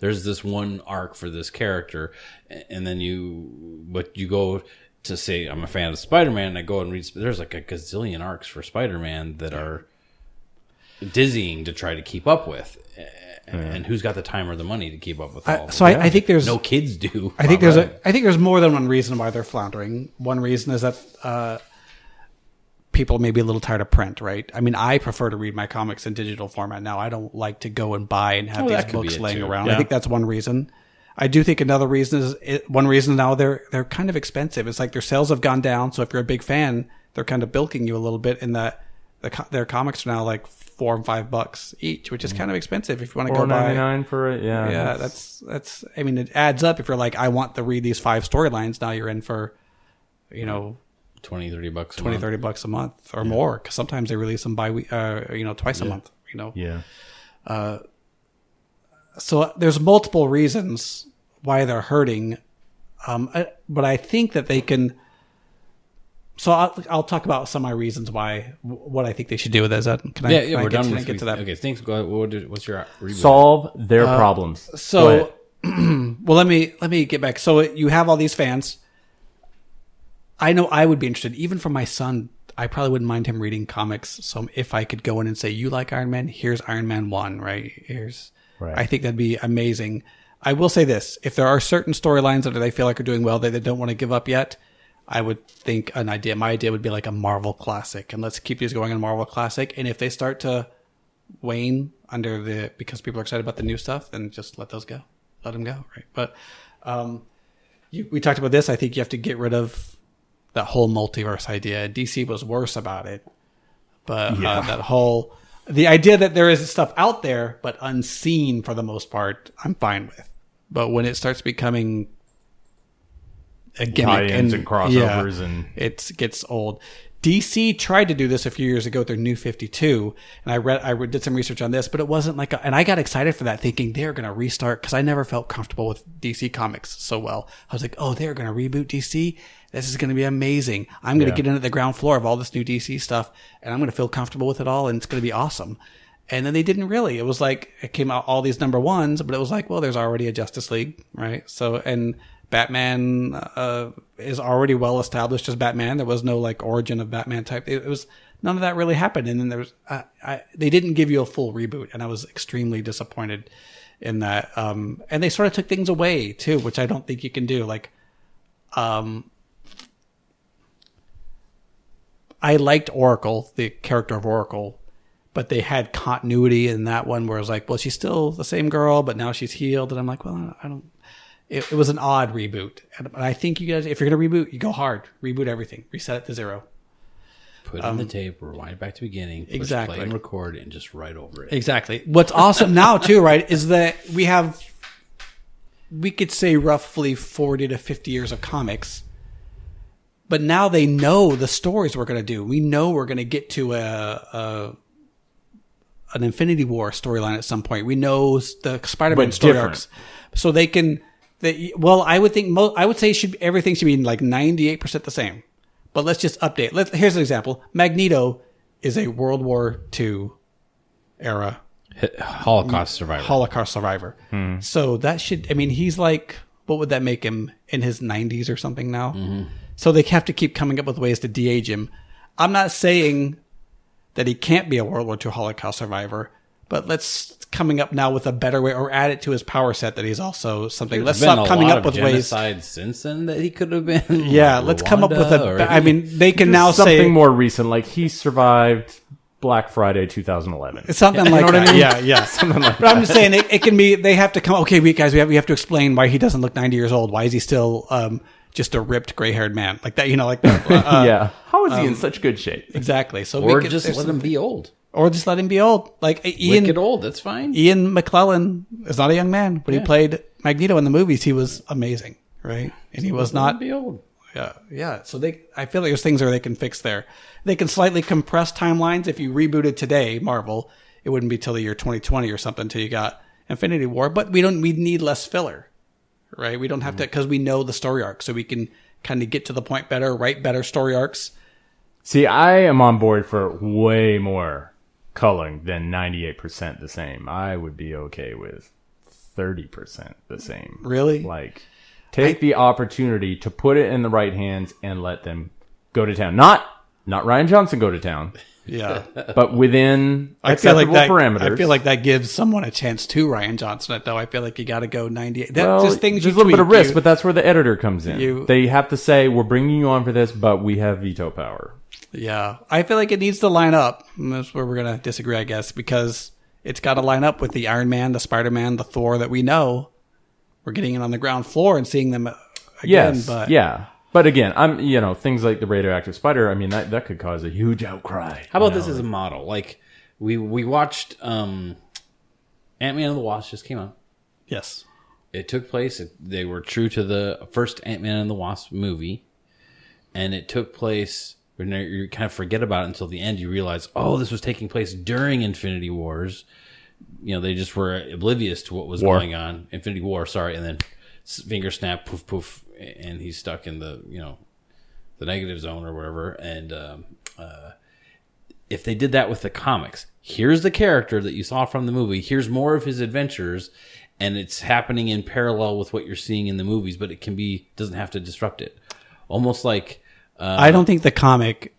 there's this one arc for this character, and then you go to say, I'm a fan of Spider-Man, and I go and read, there's like a gazillion arcs for Spider-Man that are dizzying to try to keep up with. And who's got the time or the money to keep up with all of them? So I think there's no kids do. I think there's more than one reason why they're floundering. One reason is that people may be a little tired of print, right? I mean, I prefer to read my comics in digital format now. I don't like to go and buy and have these books laying around. Yeah. I think that's one reason. I do think another reason is one reason now they're kind of expensive. It's like their sales have gone down. So if you're a big fan, they're kind of bilking you a little bit in that their comics are now like $4 and $5 each, which is kind of expensive if you want to go buy. $4.99 for it. Yeah. Yeah, that's. I mean, it adds up. If you're like, I want to read these 5 storylines, now you're in for, $20, $30 a month or more, because sometimes they release them twice a month. Yeah. So there's multiple reasons why they're hurting, but I think that they can. So I'll talk about some of my reasons why, what I think they should do with that. We're done with get to that. Okay, thanks. Go ahead. What's your reboot? Solve their problems. So, well, let me get back. So you have all these fans. I know I would be interested, even for my son. I probably wouldn't mind him reading comics. So if I could go in and say, you like Iron Man, here's Iron Man 1, right? I think that'd be amazing. I will say this. If there are certain storylines that they feel like are doing well that they don't want to give up yet, I would think my idea would be like a Marvel Classic. And let's keep these going in Marvel Classic. And if they start to wane because people are excited about the new stuff, then just let those go. Let them go, right? But we talked about this. I think you have to get rid of that whole multiverse idea. DC was worse about it. But the idea that there is stuff out there, but unseen for the most part, I'm fine with. But when it starts becoming a gimmick and crossovers, and it gets old. DC tried to do this a few years ago with their New 52, and I did some research on this, but it wasn't and I got excited for that, thinking they're going to restart, because I never felt comfortable with DC Comics so well. I was like, oh, they're going to reboot DC. This is going to be amazing. I'm going to get in at the ground floor of all this new DC stuff, and I'm going to feel comfortable with it all, and it's going to be awesome. And then they didn't really. It was like, it came out all these number ones, but it was like, well, there's already a Justice League, right? So, and Batman is already well established as Batman. There was no like origin of Batman type. It was none of that really happened. And then there was they didn't give you a full reboot, and I was extremely disappointed in that. And they sort of took things away too, which I don't think you can do. Like, I liked Oracle, the character of Oracle, but they had continuity in that one where it was like, well, she's still the same girl, but now she's healed. And I'm like, well, I don't. It was an odd reboot. And I think you guys, if you're going to reboot, you go hard. Reboot everything. Reset it to 0. Put it on the tape, rewind it back to the beginning, push play and record, and just write over it. Exactly. What's awesome now, too, right, is that we could say roughly 40 to 50 years of comics, but now they know the stories we're going to do. We know we're going to get to an Infinity War storyline at some point. We know the Spider-Man story arcs. So they can... I would say everything should be like 98% the same. But let's just update. Here's an example. Magneto is a World War II era Holocaust survivor. So that should, he's like, what would that make him, in his 90s or something now? Mm-hmm. So they have to keep coming up with ways to de-age him. I'm not saying that he can't be a World War II Holocaust survivor, but let's coming up now with a better way, or add it to his power set that he's also something. There's Let's stop coming up with ways. genocide since then that he could have been. Yeah, let's come up with a. I mean, they can now something say more recent, like he survived Black Friday 2011. it's something like what I that. mean? Yeah. Something like But I'm just saying it can be. They have to come. Okay, we have to explain why he doesn't look 90 years old. Why is he still just a ripped gray-haired man like that? Like that. yeah. How is he in such good shape? Exactly. So Or we just let him be old. or just let him be old. Like Ian. Wicked old, that's fine. Ian McClellan is not a young man. When he played Magneto in the movies, he was amazing, right? And he was Let not. him be old. Yeah. So I feel like there's things where they can fix there. They can slightly compress timelines. If you rebooted today, Marvel, it wouldn't be till the year 2020 or something until you got Infinity War. But we need less filler, right? We don't have to, because we know the story arc, so we can kind of get to the point better, write better story arcs. See, I am on board for way more culling than 98% the same. I would be okay with 30% the same. Really? Like, take the opportunity to put it in the right hands and let them go to town. Not Ryan Johnson go to town, Yeah. but within I feel acceptable like that, parameters. I feel like that gives someone a chance to Ryan Johnson it, though. I feel like you got to go 98. That's well, just things there's you a little bit of tweak. risk, but that's where the editor comes in. They have to say, we're bringing you on for this, but we have veto power. Yeah, I feel like it needs to line up. And that's where we're going to disagree, I guess, because it's got to line up with the Iron Man, the Spider-Man, the Thor that we know. We're getting it on the ground floor and seeing them again. Yes, but yeah. But again, things like the radioactive spider, I mean, that could cause a huge outcry. How about this as a model? Like, we watched Ant-Man and the Wasp just came out. Yes. It took place, they were true to the first Ant-Man and the Wasp movie, and it took place, when you kind of forget about it until the end, you realize, oh, this was taking place during Infinity Wars. They just were oblivious to what was going on. Infinity War, sorry, and then finger snap, poof, poof, and he's stuck in the negative zone or whatever. And if they did that with the comics, here's the character that you saw from the movie, here's more of his adventures, and it's happening in parallel with what you're seeing in the movies, but doesn't have to disrupt it. Almost like I don't think the comic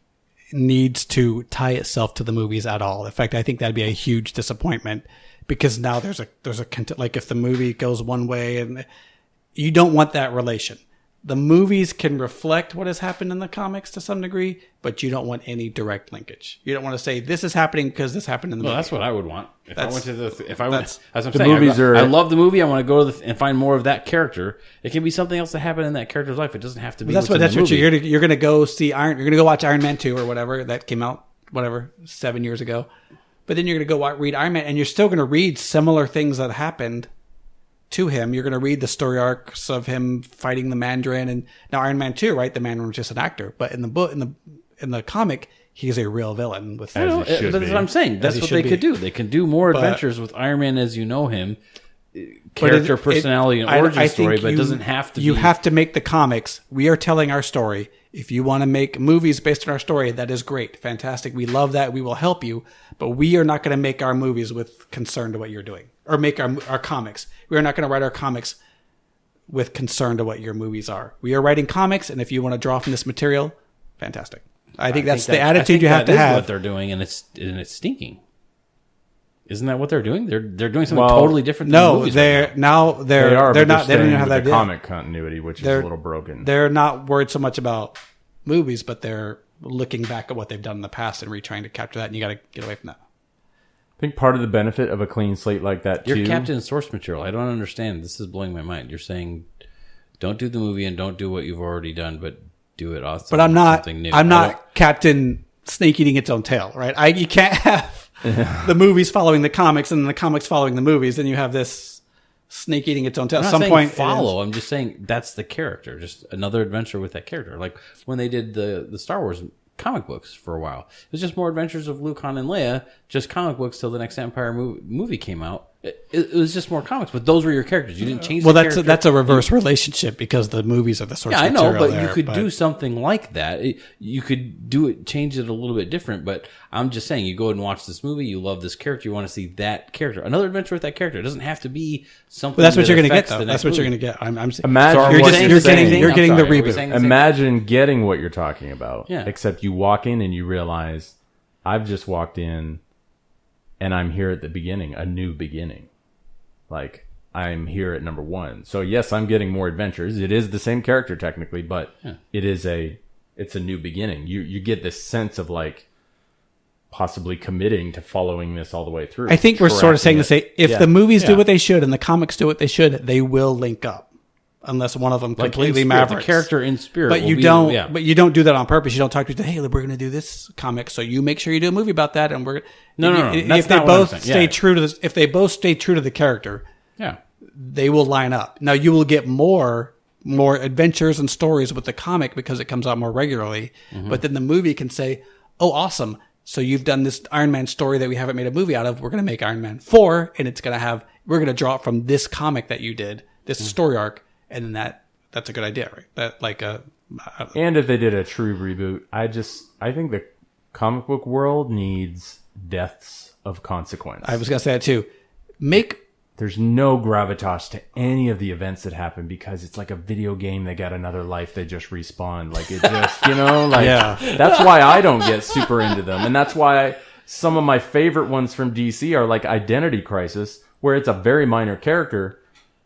needs to tie itself to the movies at all. In fact, I think that'd be a huge disappointment, because now there's a like, if the movie goes one way, and you don't want that relation. The movies can reflect what has happened in the comics to some degree, but you don't want any direct linkage. You don't want to say this is happening because this happened in the movie. That's what I would want. That's what I'm saying. Movies I love the movie. I want to go and find more of that character. It can be something else that happened in that character's life. It doesn't have to be. That's what you're going to go see. You're going to go watch Iron Man 2 or whatever that came out 7 years ago. But then you're going to go read Iron Man, and you're still going to read similar things that happened to him. You're going to read the story arcs of him fighting the Mandarin, and now Iron Man 2, right? The Mandarin was just an actor, but in the book, in the comic, he's a real villain. That's what I'm saying. That's what they could do. They can do more adventures with Iron Man as you know him, character, personality, and origin story, but it doesn't have to. You have to make the comics. We are telling our story. If you want to make movies based on our story, that is great, fantastic. We love that. We will help you, but we are not going to make our movies with concern to what you're doing, or make our comics. We are not going to write our comics with concern to what your movies are. We are writing comics, and if you want to draw from this material, fantastic. I think that's the attitude you have to have. What they're doing, and it's stinking. Isn't that what they're doing? They're doing something totally different. Than the movies they're right now. They're not. They don't even have that the comic continuity, which is a little broken. They're not worried so much about movies, but they're looking back at what they've done in the past and trying to capture that. And you got to get away from that. I think part of the benefit of a clean slate like that, You're captain source material. I don't understand. This is blowing my mind. You're saying, don't do the movie and don't do what you've already done, but do it awesome. But I'm not. Something new. I'm not Captain Snake eating its own tail, right? You can't have the movies following the comics and the comics following the movies. Then you have this snake eating its own tail. I'm At not some saying point, follow. I'm just saying that's the character. Just another adventure with that character. Like when they did the Star Wars comic books for a while. It was just more adventures of Luke, Han, and Leia, just comic books till the next Empire movie came out. It was just more comics, but those were your characters. You didn't change. Well, the that's a reverse relationship, because the movies are the source. Yeah, I material know, but there, you could do something like that. You could do it, change it a little bit different. But I'm just saying, you go and watch this movie. You love this character. You want to see that character, another adventure with that character. It doesn't have to be something. But that's what you're going to get, affects though. That's what you're going to get. I'm Imagine you're getting the reboot. Imagine getting what you're talking about. Yeah. Except you walk in and you realize, I've just walked in, and I'm here at the beginning, a new beginning. Like, I'm here at number 1. So yes, I'm getting more adventures. It is the same character technically, but it's a new beginning. You get this sense of like possibly committing to following this all the way through. I think we're sort of saying to say, if the movies do what they should and the comics do what they should, they will link up. Unless one of them completely mavericks. The character in spirit. But you don't. But you don't do that on purpose. You don't talk to people. Hey, we're going to do this comic, so you make sure you do a movie about that. And we're no. If they both stay true to this, if they both stay true to the character, they will line up. Now you will get more adventures and stories with the comic because it comes out more regularly. Mm-hmm. But then the movie can say, "Oh, awesome! So you've done this Iron Man story that we haven't made a movie out of. We're going to make Iron Man 4, and it's going to we're going to draw it from this comic that you did, this story arc." And then that's a good idea, right? That and if they did a true reboot, I think the comic book world needs deaths of consequence. I was gonna say that too. There's no gravitas to any of the events that happen because it's like a video game. They got another life. They just respawn. Like it just, That's why I don't get super into them, and that's why some of my favorite ones from DC are like Identity Crisis, where it's a very minor character.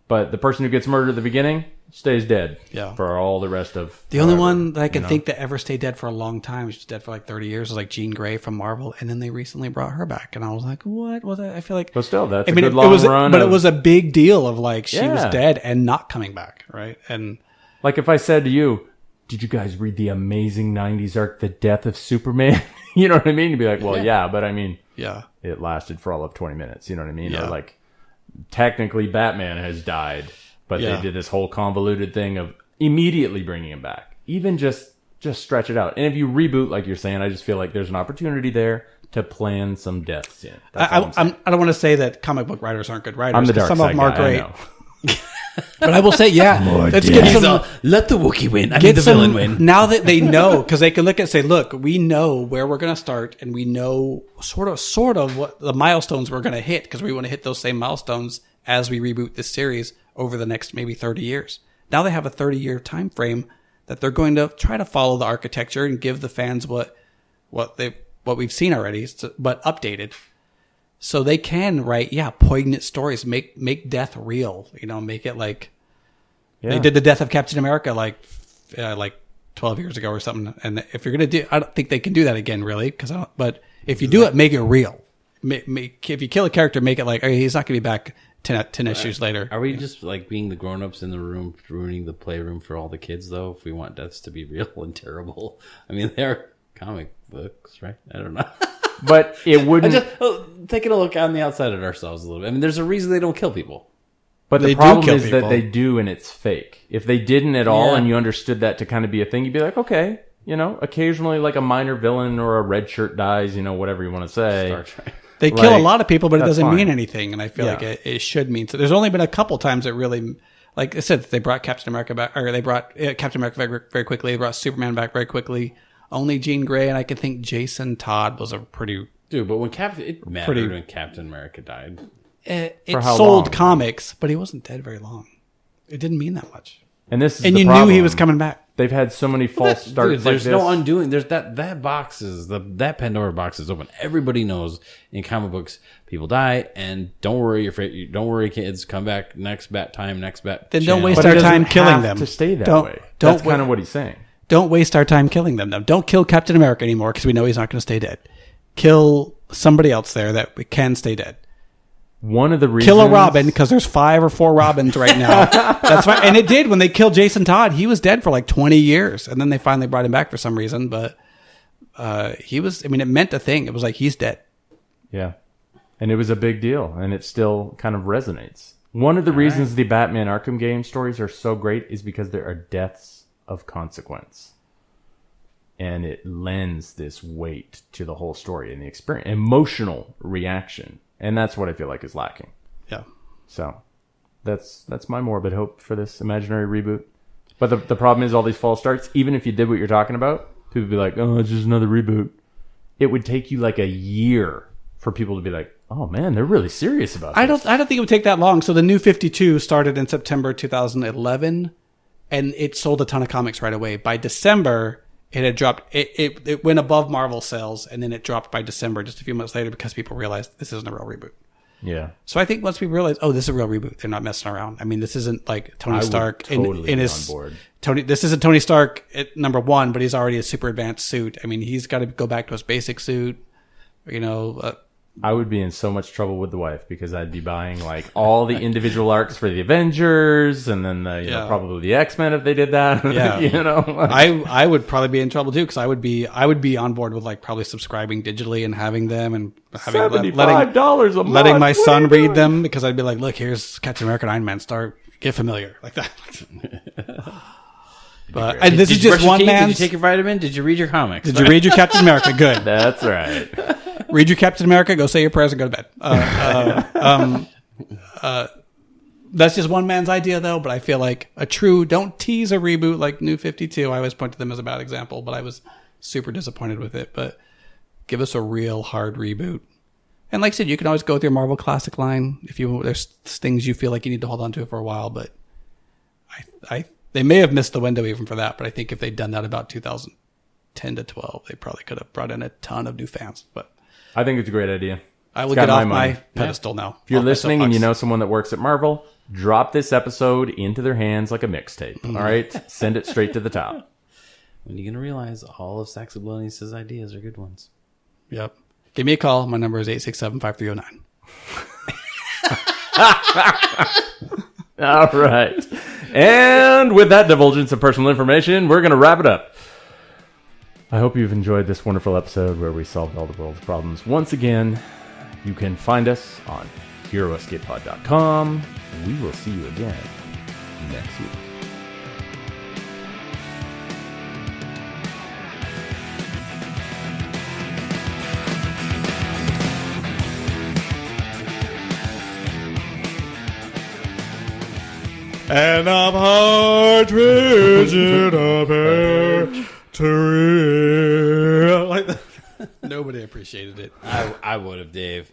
But the person who gets murdered at the beginning stays dead for all the rest of... The only one that I can think that ever stayed dead for a long time, she was dead for like 30 years, was like Jean Grey from Marvel. And then they recently brought her back. And I was like, what? Well, I feel like... But still, that's a good long run. But it was a big deal of like, she was dead and not coming back, right? And like if I said to you, did you guys read the amazing 90s arc, The Death of Superman? You know what I mean? You'd be like, well, but I mean, it lasted for all of 20 minutes. You know what I mean? Yeah. Or like... Technically, Batman has died, but they did this whole convoluted thing of immediately bringing him back. Even just stretch it out. And if you reboot, like you're saying, I just feel like there's an opportunity there to plan some deaths in. I don't want to say that comic book writers aren't good writers. I'm the dark some side of them are guy, great. I know. But I will say, let's get some. Let the Wookiee win. I mean, the villain win. Now that they know, because they can look at and say, look, we know where we're going to start, and we know sort of what the milestones we're going to hit, because we want to hit those same milestones as we reboot this series over the next maybe 30 years. Now they have a 30-year time frame that they're going to try to follow the architecture and give the fans what we've seen already, but updated. So they can write, poignant stories, make death real, make it like they did the death of Captain America like 12 years ago or something. And if you're going to I don't think they can do that again, really, but if you do it, make it real. If you kill a character, make it like, hey, he's not going to be back 10 issues later. Are we just like being the grown-ups in the room, ruining the playroom for all the kids, though, if we want deaths to be real and terrible? I mean, they're comic books, right? I don't know. But it wouldn't... taking a look on the outside of ourselves a little bit. I mean, there's a reason they don't kill people. But the problem is that they do, and it's fake. If they didn't at all, and you understood that to kind of be a thing, you'd be like, okay, occasionally like a minor villain or a red shirt dies, whatever you want to say. Star Trek. They kill a lot of people, but it doesn't mean anything, and I feel like it should mean so. There's only been a couple times that really, like I said, they brought Captain America back, or they brought Captain America back very quickly. They brought Superman back very quickly. Only Jean Grey, and I can think Jason Todd was a pretty... Dude, but when Captain America died. It sold comics, but he wasn't dead very long. It didn't mean that much. And this is and the you problem. knew he was coming back. They've had so many false starts. There's no undoing. There's that box is that Pandora box is open. Everybody knows in comic books people die, and don't worry, kids. Come back next bat time. Then don't waste our time killing them. To stay that way. That's kind of what he's saying. Don't waste our time killing them. Now, don't kill Captain America anymore because we know he's not going to stay dead. Kill somebody else there that we can stay dead. One of the reasons... Kill a Robin, because there's 5 or 4 Robins right now. That's fine. And it did. When they killed Jason Todd, he was dead for like 20 years. And then they finally brought him back for some reason. But it meant a thing. It was like, he's dead. Yeah. And it was a big deal. And it still kind of resonates. One of the reasons the Batman Arkham game stories are so great is because there are deaths of consequence. And it lends this weight to the whole story and the experience. Emotional reaction. And that's what I feel like is lacking. Yeah. So that's my morbid hope for this imaginary reboot. But the problem is all these false starts, even if you did what you're talking about, people would be like, oh, it's just another reboot. It would take you like a year for people to be like, oh man, they're really serious about this. I don't think it would take that long. So the New 52 started in September 2011, and it sold a ton of comics right away. By December, it had dropped. It went above Marvel sales, and then it dropped by December, just a few months later, because people realized this isn't a real reboot. Yeah. So I think once people realize, oh, this is a real reboot, they're not messing around. I mean, this isn't like Tony Stark totally in be his on board. This isn't Tony Stark at number 1, but he's already a super advanced suit. I mean, he's got to go back to his basic suit. You know, I would be in so much trouble with the wife because I'd be buying like all the individual arcs for the Avengers and then the, you know, probably the X-Men if they did that. Yeah. You know, I would probably be in trouble too, because I would be on board with like probably subscribing digitally and having them and having $75 a month. letting my son read them, because I'd be like, look, here's Captain America and Iron Man. Start, get familiar like that. But and this is just one man. Did you take your vitamin? Did you read your comics? Did you read your Captain America? Good. That's right. Read your Captain America. Go say your prayers and go to bed. That's just one man's idea, though. But I feel like don't tease a reboot like New 52. I always point to them as a bad example, but I was super disappointed with it. But give us a real hard reboot. And like I said, you can always go with your Marvel Classic line if there's things you feel like you need to hold on to for a while. But they may have missed the window even for that. But I think if they'd done that about 2010 to 12, they probably could have brought in a ton of new fans. But I think it's a great idea. I will get off my pedestal now. If you're listening and you know someone that works at Marvel, drop this episode into their hands like a mixtape. All right? Send it straight to the top. When you're going to realize all of Saxoblonius' ideas are good ones. Yep. Give me a call. My number is 867-5309. All right. And with that divulgence of personal information, we're going to wrap it up. I hope you've enjoyed this wonderful episode where we solved all the world's problems. Once again, you can find us on HeroEscapePod.com. We will see you again next week. And a partridge in a pear tree. Nobody appreciated it. I would have, Dave.